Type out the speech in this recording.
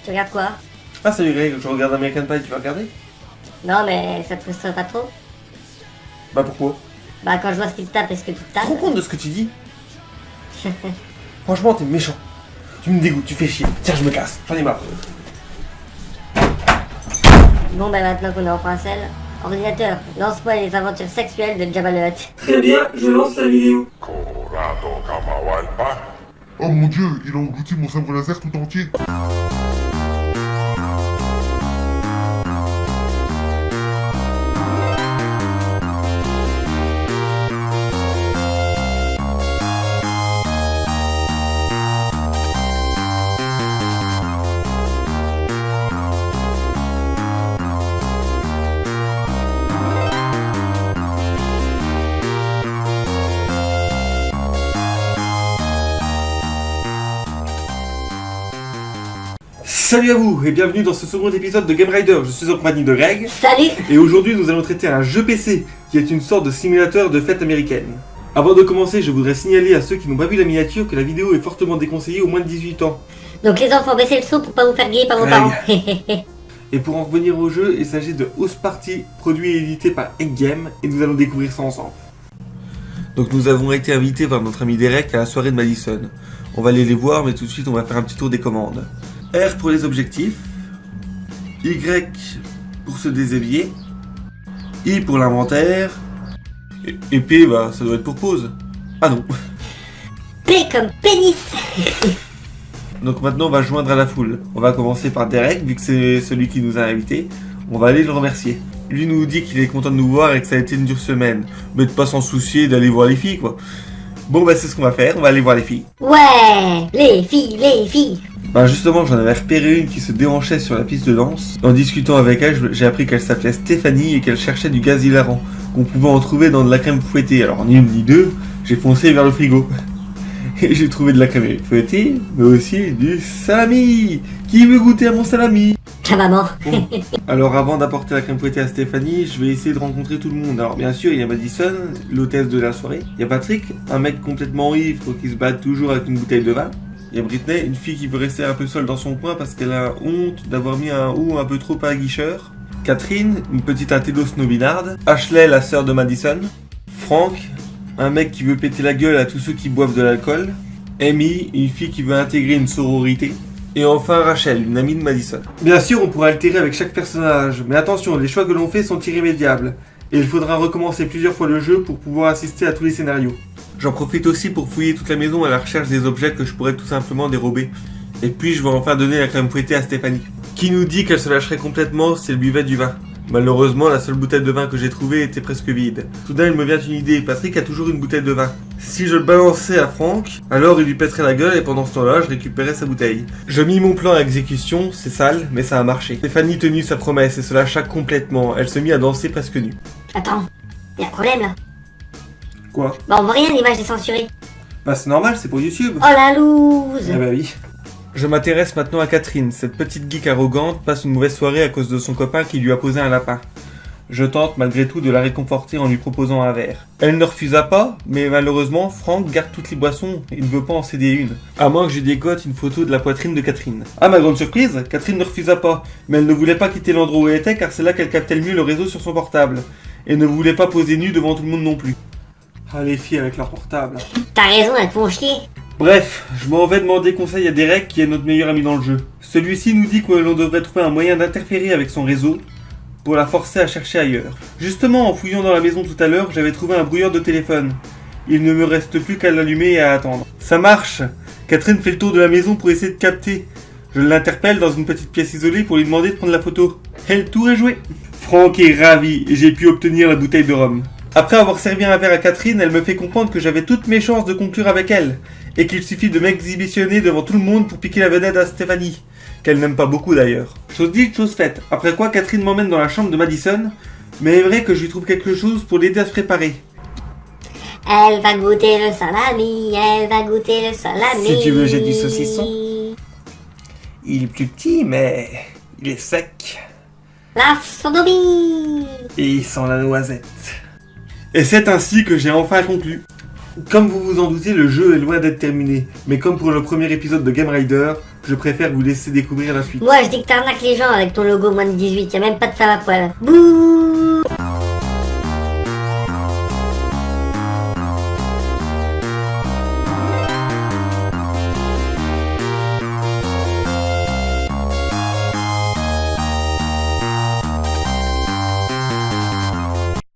Tu regardes quoi? Ah salut Greg, je regarde American Pie, tu vas regarder? Non, mais ça te frustre pas trop? Bah pourquoi? Bah, quand je vois ce qu'il te tape et ce que tu te Tu te rends tapes. compte de ce que tu dis? Franchement, t'es méchant. Tu me dégoûtes, tu fais chier. Tiens, je me casse, j'en ai marre. Bon, bah, maintenant qu'on est en français, ordinateur, lance-moi les aventures sexuelles de Jabba le Hutt. Très bien, je lance la vidéo. Oh mon dieu, il a englouti mon sabre laser tout entier. Salut à vous et bienvenue dans ce second épisode de Game Rider. Je suis en compagnie de Greg. Salut! Et aujourd'hui, nous allons traiter un jeu PC qui est une sorte de simulateur de fête américaine. Avant de commencer, je voudrais signaler à ceux qui n'ont pas vu la miniature que la vidéo est fortement déconseillée aux moins de 18 ans. Donc, les enfants, baissez le son pour pas vous faire griller par vos Ouais. parents. Et pour en revenir au jeu, il s'agit de House Party, produit et édité par Egg Game, et nous allons découvrir ça ensemble. Donc nous avons été invités par notre ami Derek à la soirée de Madison. On va aller les voir, mais tout de suite on va faire un petit tour des commandes. R pour les objectifs, Y pour se déshabiller, I pour l'inventaire, et P, bah ça doit être pour pause. Ah non. P comme pénis! Donc maintenant on va joindre à la foule. On va commencer par Derek, vu que c'est celui qui nous a invités. On va aller le remercier. Lui nous dit qu'il est content de nous voir et que ça a été une dure semaine. Mais de pas s'en soucier d'aller voir les filles quoi. Bon bah c'est ce qu'on va faire, on va aller voir les filles. Ouais! Les filles, les filles! Bah justement j'en avais repéré une qui se déhanchait sur la piste de danse. En discutant avec elle, j'ai appris qu'elle s'appelait Stéphanie et qu'elle cherchait du gaz hilarant, qu'on pouvait en trouver dans de la crème fouettée. Alors ni une ni deux, j'ai foncé vers le frigo. Et j'ai trouvé de la crème fouettée, mais aussi du salami. Qui veut goûter à mon salami? Ta maman. Bon. Alors avant d'apporter la crème fouettée à Stéphanie, je vais essayer de rencontrer tout le monde. Alors bien sûr, il y a Madison, l'hôtesse de la soirée. Il y a Patrick, un mec complètement ivre qui se bat toujours avec une bouteille de vin. Il y a Britney, une fille qui veut rester un peu seule dans son coin parce qu'elle a honte d'avoir mis un haut un peu trop aguicheur. Catherine, une petite intello snobinarde. Ashley, la sœur de Madison. Frank, un mec qui veut péter la gueule à tous ceux qui boivent de l'alcool. Amy, une fille qui veut intégrer une sororité. Et enfin Rachel, une amie de Madison. Bien sûr, on pourra altérer avec chaque personnage, mais attention, les choix que l'on fait sont irrémédiables. Et il faudra recommencer plusieurs fois le jeu pour pouvoir assister à tous les scénarios. J'en profite aussi pour fouiller toute la maison à la recherche des objets que je pourrais tout simplement dérober. Et puis je vais enfin donner la crème fouettée à Stéphanie, qui nous dit qu'elle se lâcherait complètement si elle buvait du vin. Malheureusement, la seule bouteille de vin que j'ai trouvée était presque vide. Soudain, il me vient une idée, Patrick a toujours une bouteille de vin. Si je le balançais à Franck, alors il lui pèterait la gueule et pendant ce temps-là, je récupérais sa bouteille. Je mis mon plan à exécution, c'est sale, mais ça a marché. Stéphanie tenut sa promesse et se lâcha complètement, elle se mit à danser presque nue. Attends, y'a un problème là. Quoi? Bah, on voit rien, l'image est censurée. Bah c'est normal, c'est pour YouTube. Oh la loose! Ah bah oui. Je m'intéresse maintenant à Catherine. Cette petite geek arrogante passe une mauvaise soirée à cause de son copain qui lui a posé un lapin. Je tente malgré tout de la réconforter en lui proposant un verre. Elle ne refusa pas, mais malheureusement, Franck garde toutes les boissons et ne veut pas en céder une. À moins que je décote une photo de la poitrine de Catherine. À ma grande surprise, Catherine ne refusa pas, mais elle ne voulait pas quitter l'endroit où elle était car c'est là qu'elle captait le mieux le réseau sur son portable. Et ne voulait pas poser nue devant tout le monde non plus. Ah les filles avec leur portable. T'as raison, elles te font chier. Bref, je m'en vais demander conseil à Derek qui est notre meilleur ami dans le jeu. Celui-ci nous dit que l'on devrait trouver un moyen d'interférer avec son réseau pour la forcer à chercher ailleurs. Justement, en fouillant dans la maison tout à l'heure, j'avais trouvé un brouilleur de téléphone. Il ne me reste plus qu'à l'allumer et à attendre. Ça marche! Catherine fait le tour de la maison pour essayer de capter. Je l'interpelle dans une petite pièce isolée pour lui demander de prendre la photo. Et le tour est joué. Franck est ravi et j'ai pu obtenir la bouteille de rhum. Après avoir servi un verre à Catherine, elle me fait comprendre que j'avais toutes mes chances de conclure avec elle, et qu'il suffit de m'exhibitionner devant tout le monde pour piquer la vedette à Stéphanie, qu'elle n'aime pas beaucoup d'ailleurs. Chose dite, chose faite. Après quoi, Catherine m'emmène dans la chambre de Madison, mais il est vrai que je lui trouve quelque chose pour l'aider à se préparer. Elle va goûter le salami, elle va goûter le salami. Si tu veux, j'ai du saucisson. Il est plus petit, mais il est sec. La sodomie. Et il sent la noisette. Et c'est ainsi que j'ai enfin conclu. Comme vous vous en doutez, le jeu est loin d'être terminé, mais comme pour le premier épisode de Game Rider, Je préfère vous laisser découvrir la suite. Moi, je dis que t'arnaques les gens avec ton logo moins de 18, y a même pas de femme à poil. Bouh.